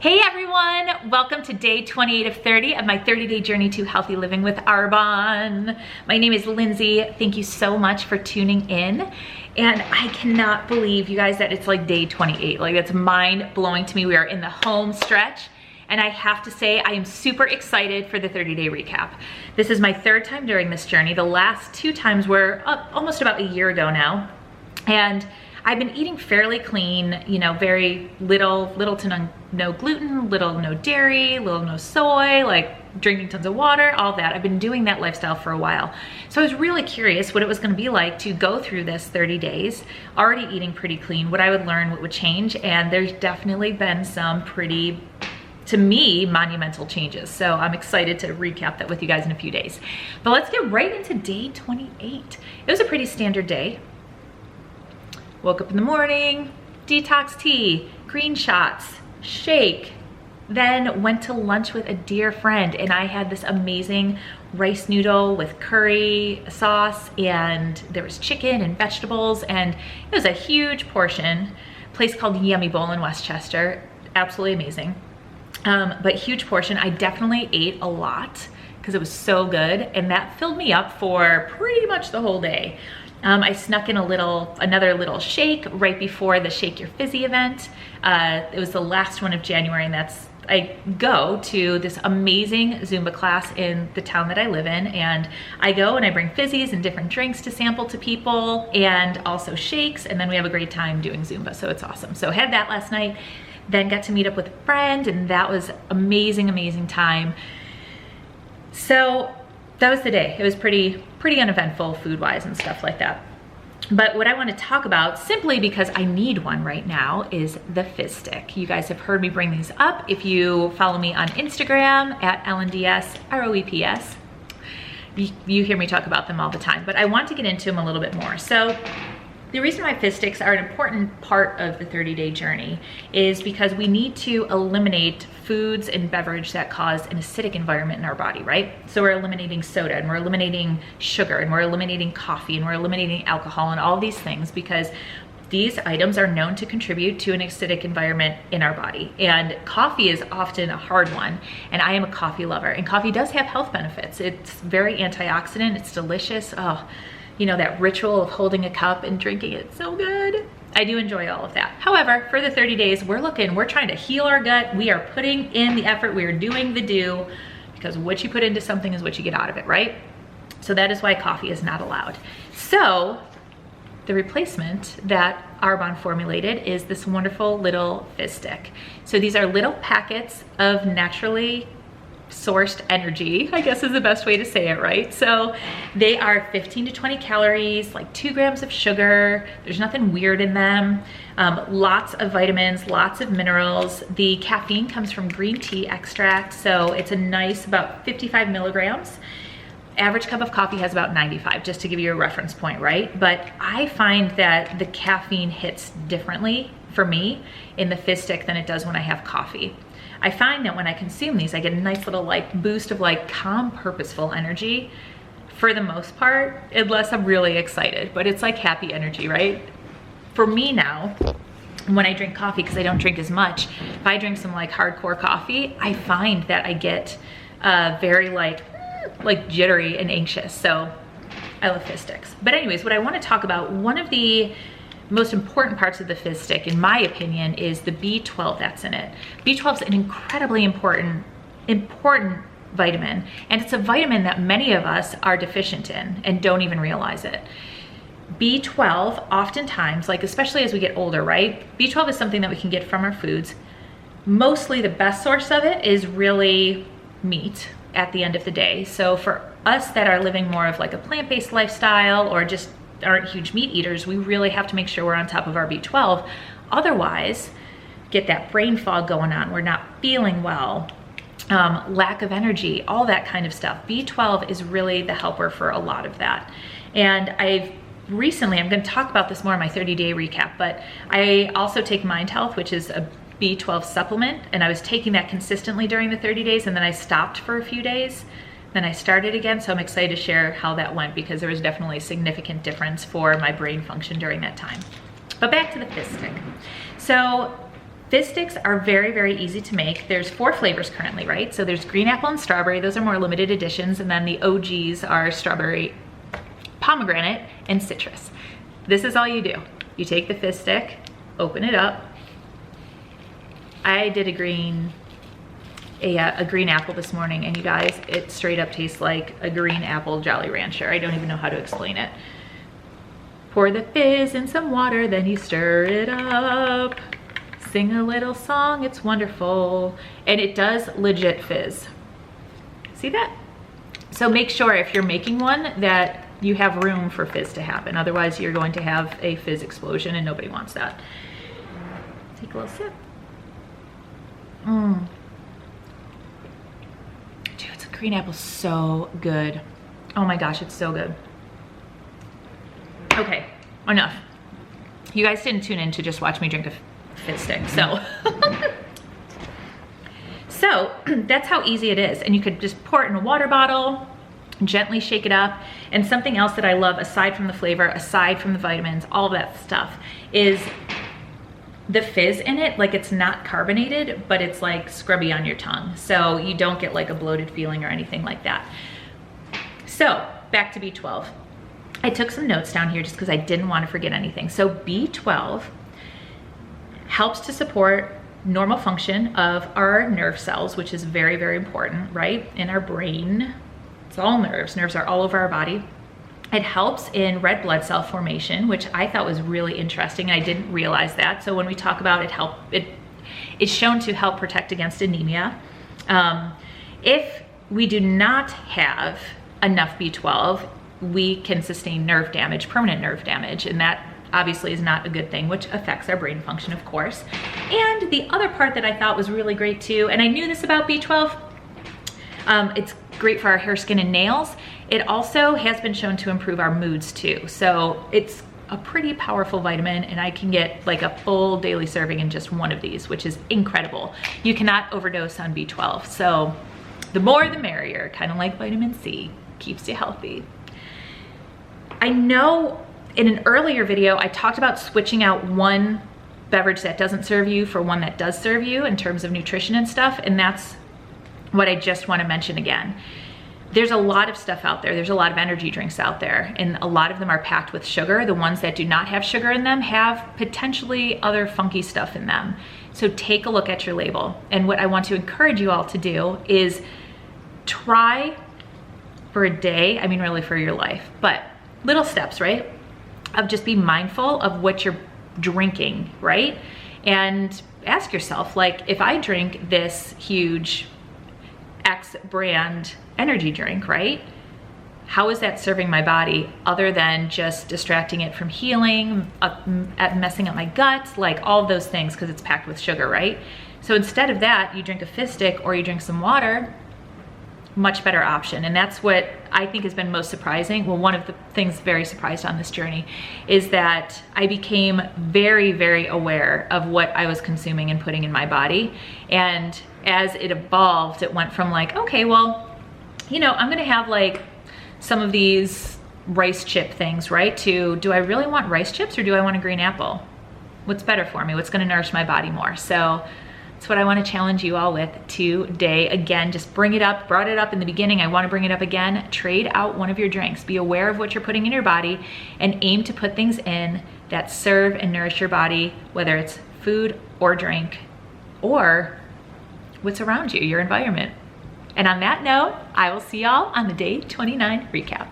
Hey everyone, welcome to day 28 of 30 of my 30-day journey to healthy living with Arbonne. My name is Lindsay. Thank you so much for tuning in. And I cannot believe, you guys, that it's like day 28. Like, that's mind-blowing to me. We are in the home stretch. And I have to say, I am super excited for the 30-day recap. This is my third time during this journey. The last two times were almost about a year ago now. And I've been eating fairly clean, you know, very little to no gluten, little no dairy, little no soy, like drinking tons of water, all that. I've been doing that lifestyle for a while. So I was really curious what it was gonna be like to go through this 30 days, already eating pretty clean, what I would learn, what would change. And there's definitely been some pretty, to me, monumental changes. So I'm excited to recap that with you guys in a few days. But let's get right into day 28. It was a pretty standard day. Woke up in the morning, detox tea, green shots, shake, then went to lunch with a dear friend, and I had this amazing rice noodle with curry sauce, and there was chicken and vegetables, and it was a huge portion. A place called Yummy Bowl in Westchester, absolutely amazing. But huge portion. I definitely ate a lot because it was so good, and that filled me up for pretty much the whole day. I snuck in another little shake right before the Shake Your Fizzy event. It was the last one of January, and I go to this amazing Zumba class in the town that I live in, and I go and I bring fizzies and different drinks to sample to people, and also shakes, and then we have a great time doing Zumba, so it's awesome. So I had that last night, then got to meet up with a friend, and that was amazing, amazing time. So that was the day. It was pretty uneventful food-wise and stuff like that. But what I want to talk about, simply because I need one right now, is the Fistic. You guys have heard me bring these up. If you follow me on Instagram at LNDSROEPS, you hear me talk about them all the time, but I want to get into them a little bit more. So the reason why Fistics are an important part of the 30-day journey is because we need to eliminate foods and beverage that cause an acidic environment in our body, right? So we're eliminating soda, and we're eliminating sugar, and we're eliminating coffee, and we're eliminating alcohol, and all these things, because these items are known to contribute to an acidic environment in our body. And coffee is often a hard one, and I am a coffee lover, and coffee does have health benefits. It's very antioxidant, it's delicious. Oh, you know, that ritual of holding a cup and drinking it, so good. I do enjoy all of that. However, for the 30 days, we're trying to heal our gut. We are putting in the effort, we are doing the do, because what you put into something is what you get out of it, right? So that is why coffee is not allowed. So the replacement that Arbonne formulated is this wonderful little Fistic. So these are little packets of naturally sourced energy, I guess is the best way to say it, right? So they are 15 to 20 calories, like 2 grams of sugar. There's nothing weird in them. Lots of vitamins, lots of minerals. The caffeine comes from green tea extract, so it's a nice about 55 milligrams. Average cup of coffee has about 95, just to give you a reference point, right? But I find that the caffeine hits differently for me in the Fistic than it does when I have coffee. I find that when I consume these, I get a nice little like boost of like calm, purposeful energy for the most part, unless I'm really excited, but it's like happy energy, right? For me now, when I drink coffee, because I don't drink as much, if I drink some like hardcore coffee, I find that I get very like jittery and anxious. So I love Fistics. But anyways, what I want to talk about, one of the most important parts of the Fistic, in my opinion, is the B12 that's in it. B12 is an incredibly important vitamin, and it's a vitamin that many of us are deficient in and don't even realize it. B12, oftentimes, like especially as we get older, right? B12 is something that we can get from our foods. Mostly the best source of it is really meat at the end of the day. So for us that are living more of like a plant-based lifestyle, or just aren't huge meat eaters, we really have to make sure we're on top of our B12. Otherwise, get that brain fog going on. We're not feeling well, lack of energy, all that kind of stuff. B12 is really the helper for a lot of that. And I'm going to talk about this more in my 30-day recap, but I also take Mind Health, which is a B12 supplement, and I was taking that consistently during the 30 days, and then I stopped for a few days. Then I started again, so I'm excited to share how that went, because there was definitely a significant difference for my brain function during that time. But back to the Fistic. So Fizz sticks are very, very easy to make. There's 4 flavors currently, right? So there's green apple and strawberry. Those are more limited editions. And then the OGs are strawberry, pomegranate, and citrus. This is all you do. You take the Fizz stick, open it up. I did a green apple this morning, and you guys, it straight up tastes like a green apple Jolly Rancher. I don't even know how to explain it. Pour the fizz in some water, then you stir it up. Sing a little song, it's wonderful. And it does legit fizz. See that? So make sure if you're making one that you have room for fizz to happen. Otherwise you're going to have a fizz explosion and nobody wants that. Take a little sip. Dude, it's a green apple, so good. Oh my gosh, it's so good. Okay, enough. You guys didn't tune in to just watch me drink a Fizz stick, so. So that's how easy it is. And you could just pour it in a water bottle, gently shake it up. And something else that I love, aside from the flavor, aside from the vitamins, all of that stuff, is the fizz in it. Like, it's not carbonated, but it's like scrubby on your tongue. So you don't get like a bloated feeling or anything like that. So back to B12. I took some notes down here just because I didn't want to forget anything. So B12 helps to support normal function of our nerve cells, which is very, very important, right? In our brain, it's all nerves. Nerves are all over our body. It helps in red blood cell formation, which I thought was really interesting, and I didn't realize that. So when we talk about it's shown to help protect against anemia. If we do not have enough B12, we can sustain nerve damage, permanent nerve damage, and that obviously is not a good thing, which affects our brain function, of course. And the other part that I thought was really great too, and I knew this about B12, it's great for our hair, skin, and nails. It also has been shown to improve our moods too. So it's a pretty powerful vitamin, and I can get like a full daily serving in just one of these, which is incredible. You cannot overdose on B12. So the more the merrier, kind of like vitamin C, keeps you healthy. I know in an earlier video, I talked about switching out one beverage that doesn't serve you for one that does serve you in terms of nutrition and stuff. And that's what I just want to mention again. There's a lot of stuff out there. There's a lot of energy drinks out there, and a lot of them are packed with sugar. The ones that do not have sugar in them have potentially other funky stuff in them. So take a look at your label. And what I want to encourage you all to do is try for a day, I mean really for your life, but little steps, right? Of just be mindful of what you're drinking, right? And ask yourself, like, if I drink this huge X brand energy drink, right? How is that serving my body other than just distracting it from healing, messing up my gut, like all of those things, because it's packed with sugar, right? So instead of that, you drink a Fizz stick or you drink some water. Much better option. And that's what I think has been most surprising. Well, one of the things very surprised on this journey is that I became very, very aware of what I was consuming and putting in my body. And as it evolved, it went from like, okay, well, you know, I'm gonna have like some of these rice chip things, right? To, do I really want rice chips or do I want a green apple? What's better for me? What's gonna nourish my body more? So that's what I want to challenge you all with today. Again, just bring it up, brought it up in the beginning. I want to bring it up again. Trade out one of your drinks. Be aware of what you're putting in your body and aim to put things in that serve and nourish your body, whether it's food or drink or what's around you, your environment. And on that note, I will see y'all on the day 29 recap.